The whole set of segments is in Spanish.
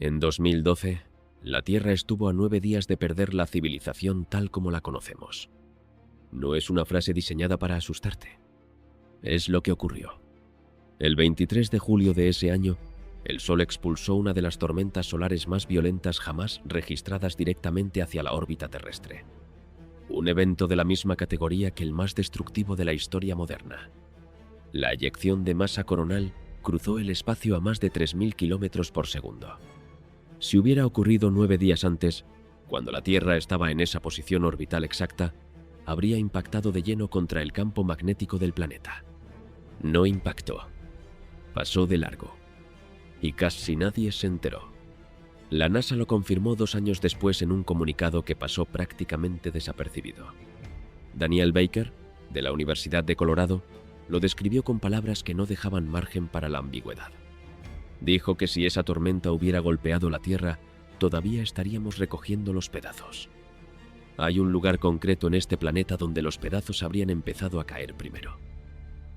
En 2012, la Tierra estuvo a 9 días de perder la civilización tal como la conocemos. No es una frase diseñada para asustarte. Es lo que ocurrió. El 23 de julio de ese año, el Sol expulsó una de las tormentas solares más violentas jamás registradas directamente hacia la órbita terrestre. Un evento de la misma categoría que el más destructivo de la historia moderna. La eyección de masa coronal cruzó el espacio a más de 3.000 kilómetros por segundo. Si hubiera ocurrido 9 días antes, cuando la Tierra estaba en esa posición orbital exacta, habría impactado de lleno contra el campo magnético del planeta. No impactó. Pasó de largo. Y casi nadie se enteró. La NASA lo confirmó 2 años después en un comunicado que pasó prácticamente desapercibido. Daniel Baker, de la Universidad de Colorado, lo describió con palabras que no dejaban margen para la ambigüedad. Dijo que si esa tormenta hubiera golpeado la Tierra, todavía estaríamos recogiendo los pedazos. Hay un lugar concreto en este planeta donde los pedazos habrían empezado a caer primero.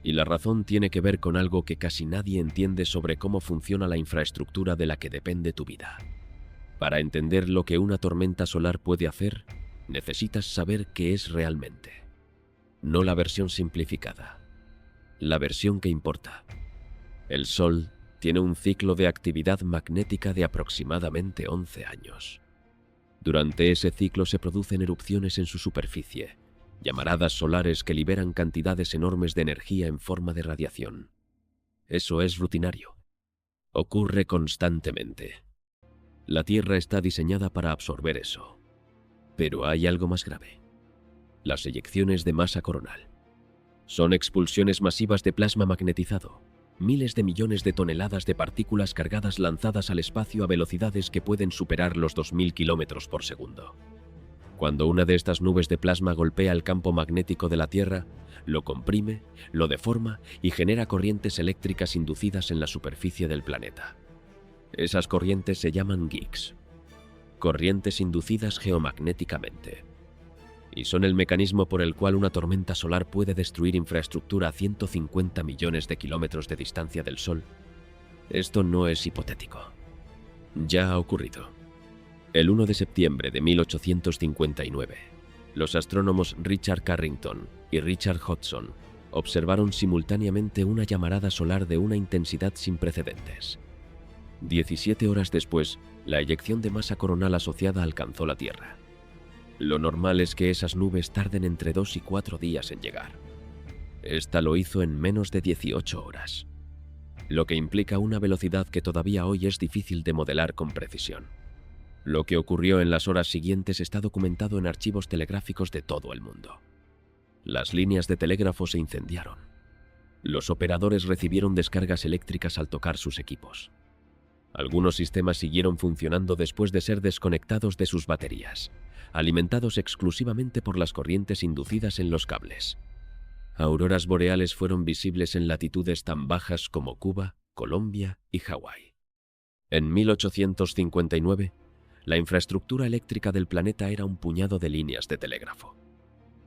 Y la razón tiene que ver con algo que casi nadie entiende sobre cómo funciona la infraestructura de la que depende tu vida. Para entender lo que una tormenta solar puede hacer, necesitas saber qué es realmente. No la versión simplificada. La versión que importa. El Sol tiene un ciclo de actividad magnética de aproximadamente 11 años. Durante ese ciclo se producen erupciones en su superficie, llamaradas solares que liberan cantidades enormes de energía en forma de radiación. Eso es rutinario. Ocurre constantemente. La Tierra está diseñada para absorber eso. Pero hay algo más grave. Las eyecciones de masa coronal. Son expulsiones masivas de plasma magnetizado, miles de millones de toneladas de partículas cargadas lanzadas al espacio a velocidades que pueden superar los 2.000 kilómetros por segundo. Cuando una de estas nubes de plasma golpea el campo magnético de la Tierra, lo comprime, lo deforma y genera corrientes eléctricas inducidas en la superficie del planeta. Esas corrientes se llaman GIGs, corrientes inducidas geomagnéticamente. Y son el mecanismo por el cual una tormenta solar puede destruir infraestructura a 150 millones de kilómetros de distancia del Sol. Esto no es hipotético. Ya ha ocurrido. El 1 de septiembre de 1859, los astrónomos Richard Carrington y Richard Hodgson observaron simultáneamente una llamarada solar de una intensidad sin precedentes. 17 horas después, la eyección de masa coronal asociada alcanzó la Tierra. Lo normal es que esas nubes tarden entre 2 y 4 días en llegar. Esta lo hizo en menos de 18 horas, lo que implica una velocidad que todavía hoy es difícil de modelar con precisión. Lo que ocurrió en las horas siguientes está documentado en archivos telegráficos de todo el mundo. Las líneas de telégrafo se incendiaron. Los operadores recibieron descargas eléctricas al tocar sus equipos. Algunos sistemas siguieron funcionando después de ser desconectados de sus baterías, alimentados exclusivamente por las corrientes inducidas en los cables. Auroras boreales fueron visibles en latitudes tan bajas como Cuba, Colombia y Hawái. En 1859, la infraestructura eléctrica del planeta era un puñado de líneas de telégrafo.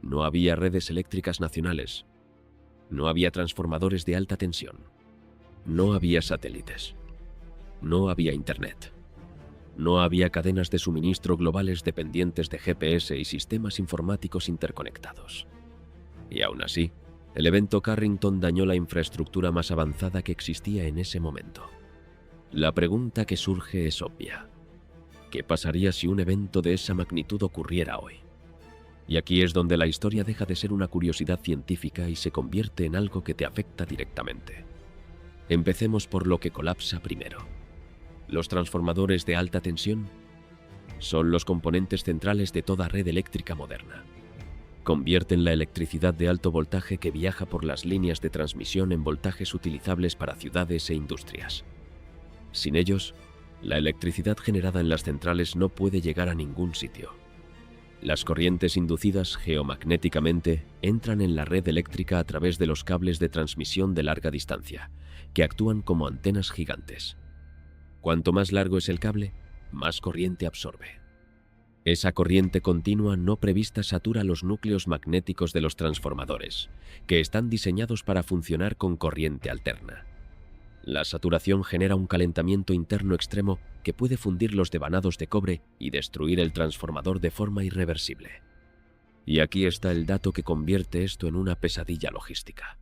No había redes eléctricas nacionales. No había transformadores de alta tensión. No había satélites. No había internet. No había cadenas de suministro globales dependientes de GPS y sistemas informáticos interconectados. Y aún así, el evento Carrington dañó la infraestructura más avanzada que existía en ese momento. La pregunta que surge es obvia. ¿Qué pasaría si un evento de esa magnitud ocurriera hoy? Y aquí es donde la historia deja de ser una curiosidad científica y se convierte en algo que te afecta directamente. Empecemos por lo que colapsa primero. Los transformadores de alta tensión son los componentes centrales de toda red eléctrica moderna. Convierten la electricidad de alto voltaje que viaja por las líneas de transmisión en voltajes utilizables para ciudades e industrias. Sin ellos, la electricidad generada en las centrales no puede llegar a ningún sitio. Las corrientes inducidas geomagnéticamente entran en la red eléctrica a través de los cables de transmisión de larga distancia, que actúan como antenas gigantes. Cuanto más largo es el cable, más corriente absorbe. Esa corriente continua no prevista satura los núcleos magnéticos de los transformadores, que están diseñados para funcionar con corriente alterna. La saturación genera un calentamiento interno extremo que puede fundir los devanados de cobre y destruir el transformador de forma irreversible. Y aquí está el dato que convierte esto en una pesadilla logística.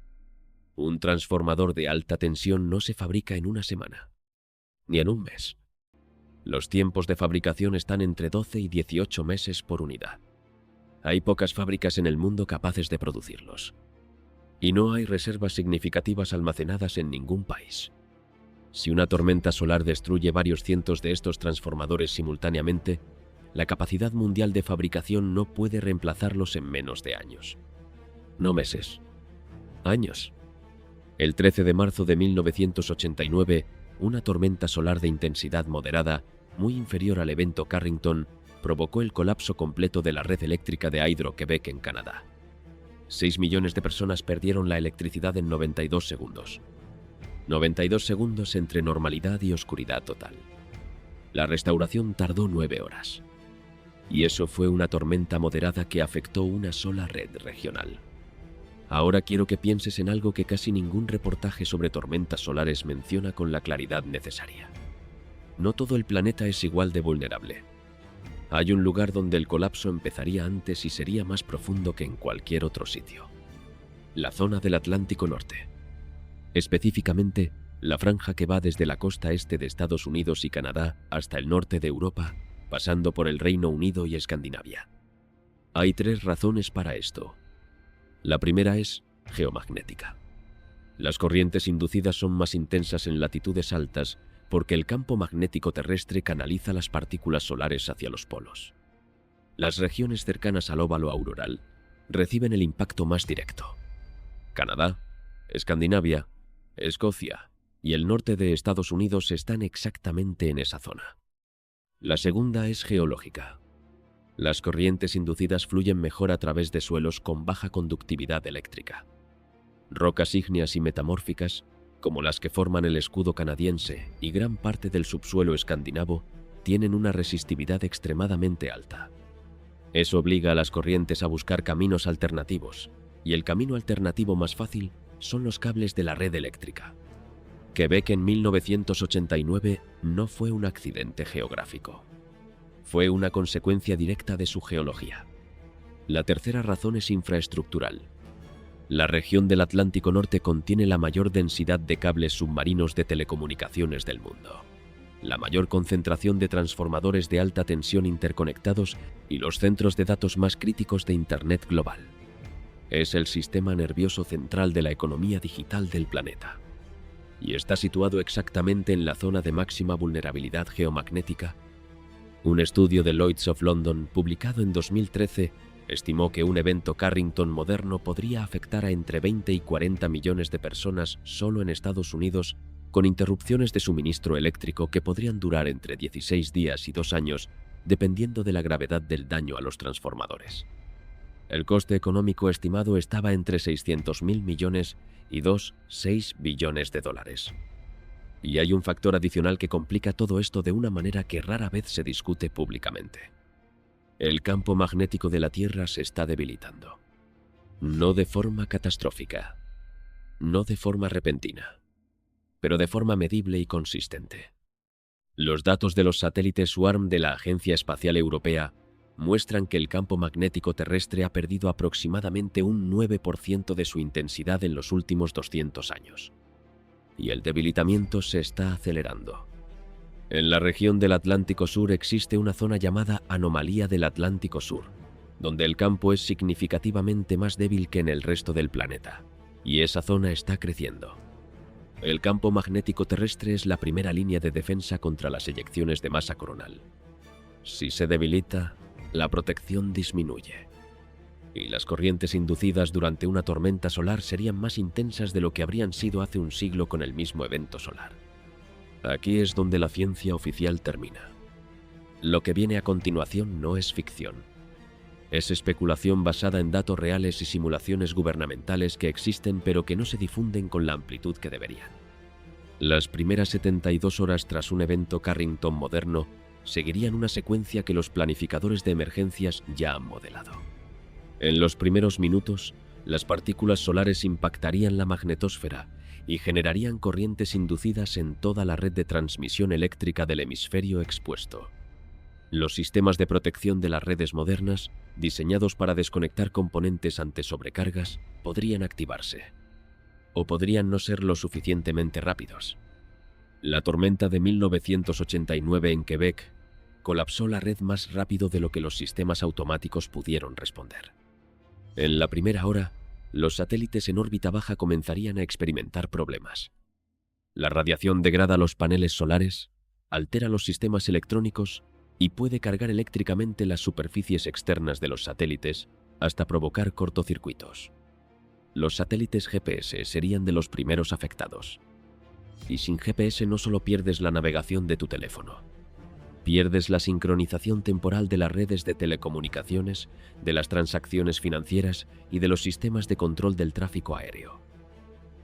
Un transformador de alta tensión no se fabrica en una semana, ni en un mes. Los tiempos de fabricación están entre 12 y 18 meses por unidad. Hay pocas fábricas en el mundo capaces de producirlos. Y no hay reservas significativas almacenadas en ningún país. Si una tormenta solar destruye varios cientos de estos transformadores simultáneamente, la capacidad mundial de fabricación no puede reemplazarlos en menos de años. No meses, años. El 13 de marzo de 1989, una tormenta solar de intensidad moderada, muy inferior al evento Carrington, provocó el colapso completo de la red eléctrica de Hydro-Québec en Canadá. 6 millones de personas perdieron la electricidad en 92 segundos. 92 segundos entre normalidad y oscuridad total. La restauración tardó 9 horas. Y eso fue una tormenta moderada que afectó una sola red regional. Ahora quiero que pienses en algo que casi ningún reportaje sobre tormentas solares menciona con la claridad necesaria. No todo el planeta es igual de vulnerable. Hay un lugar donde el colapso empezaría antes y sería más profundo que en cualquier otro sitio. La zona del Atlántico Norte. Específicamente, la franja que va desde la costa este de Estados Unidos y Canadá hasta el norte de Europa, pasando por el Reino Unido y Escandinavia. Hay 3 razones para esto. La primera es geomagnética. Las corrientes inducidas son más intensas en latitudes altas porque el campo magnético terrestre canaliza las partículas solares hacia los polos. Las regiones cercanas al óvalo auroral reciben el impacto más directo. Canadá, Escandinavia, Escocia y el norte de Estados Unidos están exactamente en esa zona. La segunda es geológica. Las corrientes inducidas fluyen mejor a través de suelos con baja conductividad eléctrica. Rocas ígneas y metamórficas, como las que forman el escudo canadiense y gran parte del subsuelo escandinavo, tienen una resistividad extremadamente alta. Eso obliga a las corrientes a buscar caminos alternativos, y el camino alternativo más fácil son los cables de la red eléctrica. Quebec en 1989 no fue un accidente geográfico. Fue una consecuencia directa de su geología. La tercera razón es infraestructural. La región del Atlántico Norte contiene la mayor densidad de cables submarinos de telecomunicaciones del mundo, la mayor concentración de transformadores de alta tensión interconectados y los centros de datos más críticos de Internet global. Es el sistema nervioso central de la economía digital del planeta. Y está situado exactamente en la zona de máxima vulnerabilidad geomagnética. Un estudio de Lloyd's of London, publicado en 2013, estimó que un evento Carrington moderno podría afectar a entre 20 y 40 millones de personas solo en Estados Unidos, con interrupciones de suministro eléctrico que podrían durar entre 16 días y 2 años, dependiendo de la gravedad del daño a los transformadores. El coste económico estimado estaba entre 600.000 millones y 2,6 billones de dólares. Y hay un factor adicional que complica todo esto de una manera que rara vez se discute públicamente. El campo magnético de la Tierra se está debilitando. No de forma catastrófica, no de forma repentina, pero de forma medible y consistente. Los datos de los satélites SWARM de la Agencia Espacial Europea muestran que el campo magnético terrestre ha perdido aproximadamente un 9% de su intensidad en los últimos 200 años. Y el debilitamiento se está acelerando. En la región del Atlántico Sur existe una zona llamada Anomalía del Atlántico Sur, donde el campo es significativamente más débil que en el resto del planeta, y esa zona está creciendo. El campo magnético terrestre es la primera línea de defensa contra las eyecciones de masa coronal. Si se debilita, la protección disminuye. Y las corrientes inducidas durante una tormenta solar serían más intensas de lo que habrían sido hace un siglo con el mismo evento solar. Aquí es donde la ciencia oficial termina. Lo que viene a continuación no es ficción. Es especulación basada en datos reales y simulaciones gubernamentales que existen pero que no se difunden con la amplitud que deberían. Las primeras 72 horas tras un evento Carrington moderno seguirían una secuencia que los planificadores de emergencias ya han modelado. En los primeros minutos, las partículas solares impactarían la magnetosfera y generarían corrientes inducidas en toda la red de transmisión eléctrica del hemisferio expuesto. Los sistemas de protección de las redes modernas, diseñados para desconectar componentes ante sobrecargas, podrían activarse, o podrían no ser lo suficientemente rápidos. La tormenta de 1989 en Quebec colapsó la red más rápido de lo que los sistemas automáticos pudieron responder. En la primera hora, los satélites en órbita baja comenzarían a experimentar problemas. La radiación degrada los paneles solares, altera los sistemas electrónicos y puede cargar eléctricamente las superficies externas de los satélites hasta provocar cortocircuitos. Los satélites GPS serían de los primeros afectados. Y sin GPS no solo pierdes la navegación de tu teléfono, pierdes la sincronización temporal de las redes de telecomunicaciones, de las transacciones financieras y de los sistemas de control del tráfico aéreo.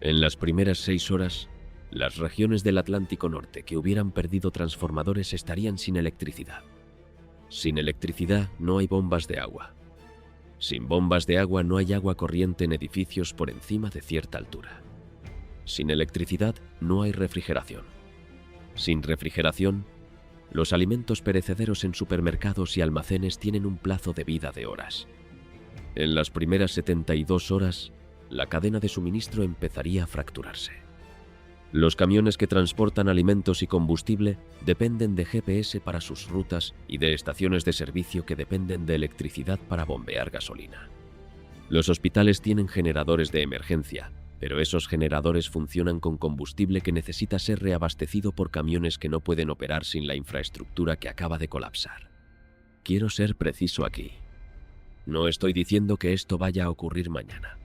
En las primeras 6 horas, las regiones del Atlántico Norte que hubieran perdido transformadores estarían sin electricidad. Sin electricidad no hay bombas de agua. Sin bombas de agua no hay agua corriente en edificios por encima de cierta altura. Sin electricidad no hay refrigeración. Sin refrigeración, los alimentos perecederos en supermercados y almacenes tienen un plazo de vida de horas. En las primeras 72 horas, la cadena de suministro empezaría a fracturarse. Los camiones que transportan alimentos y combustible dependen de GPS para sus rutas y de estaciones de servicio que dependen de electricidad para bombear gasolina. Los hospitales tienen generadores de emergencia, pero esos generadores funcionan con combustible que necesita ser reabastecido por camiones que no pueden operar sin la infraestructura que acaba de colapsar. Quiero ser preciso aquí. No estoy diciendo que esto vaya a ocurrir mañana.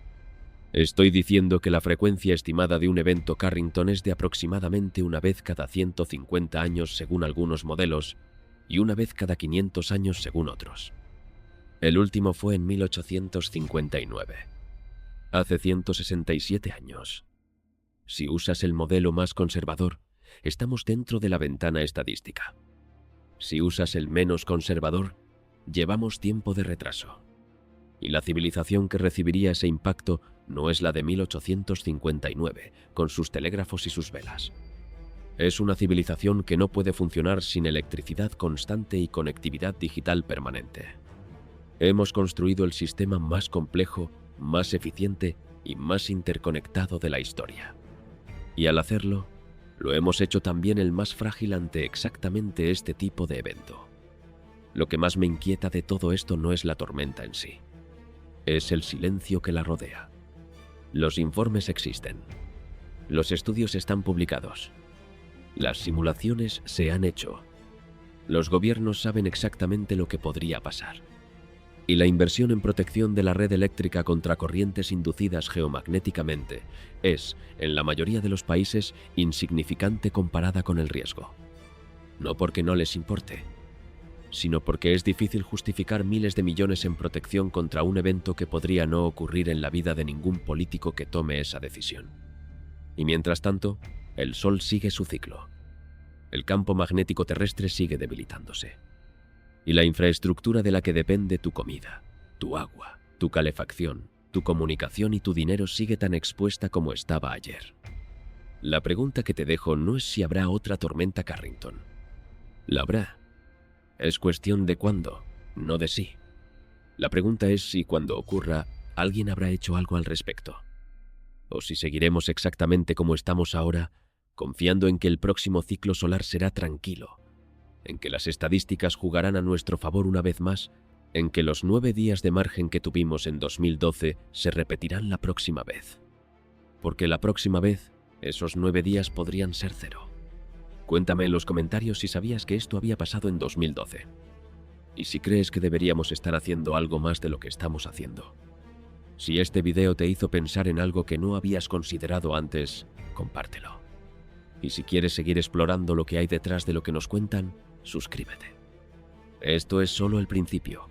Estoy diciendo que la frecuencia estimada de un evento Carrington es de aproximadamente una vez cada 150 años según algunos modelos y una vez cada 500 años según otros. El último fue en 1859. Hace 167 años. Si usas el modelo más conservador, estamos dentro de la ventana estadística. Si usas el menos conservador, llevamos tiempo de retraso. Y la civilización que recibiría ese impacto no es la de 1859, con sus telégrafos y sus velas. Es una civilización que no puede funcionar sin electricidad constante y conectividad digital permanente. Hemos construido el sistema más complejo, más eficiente y más interconectado de la historia. Y al hacerlo, lo hemos hecho también el más frágil ante exactamente este tipo de evento. Lo que más me inquieta de todo esto no es la tormenta en sí. Es el silencio que la rodea. Los informes existen. Los estudios están publicados. Las simulaciones se han hecho. Los gobiernos saben exactamente lo que podría pasar. Y la inversión en protección de la red eléctrica contra corrientes inducidas geomagnéticamente es, en la mayoría de los países, insignificante comparada con el riesgo. No porque no les importe, sino porque es difícil justificar miles de millones en protección contra un evento que podría no ocurrir en la vida de ningún político que tome esa decisión. Y mientras tanto, el Sol sigue su ciclo. El campo magnético terrestre sigue debilitándose. Y la infraestructura de la que depende tu comida, tu agua, tu calefacción, tu comunicación y tu dinero sigue tan expuesta como estaba ayer. La pregunta que te dejo no es si habrá otra tormenta Carrington. La habrá. Es cuestión de cuándo, no de si. La pregunta es si cuando ocurra, alguien habrá hecho algo al respecto. O si seguiremos exactamente como estamos ahora, confiando en que el próximo ciclo solar será tranquilo, en que las estadísticas jugarán a nuestro favor una vez más, en que los 9 días de margen que tuvimos en 2012 se repetirán la próxima vez. Porque la próxima vez, esos 9 días podrían ser 0. Cuéntame en los comentarios si sabías que esto había pasado en 2012. Y si crees que deberíamos estar haciendo algo más de lo que estamos haciendo. Si este video te hizo pensar en algo que no habías considerado antes, compártelo. Y si quieres seguir explorando lo que hay detrás de lo que nos cuentan, suscríbete. Esto es solo el principio.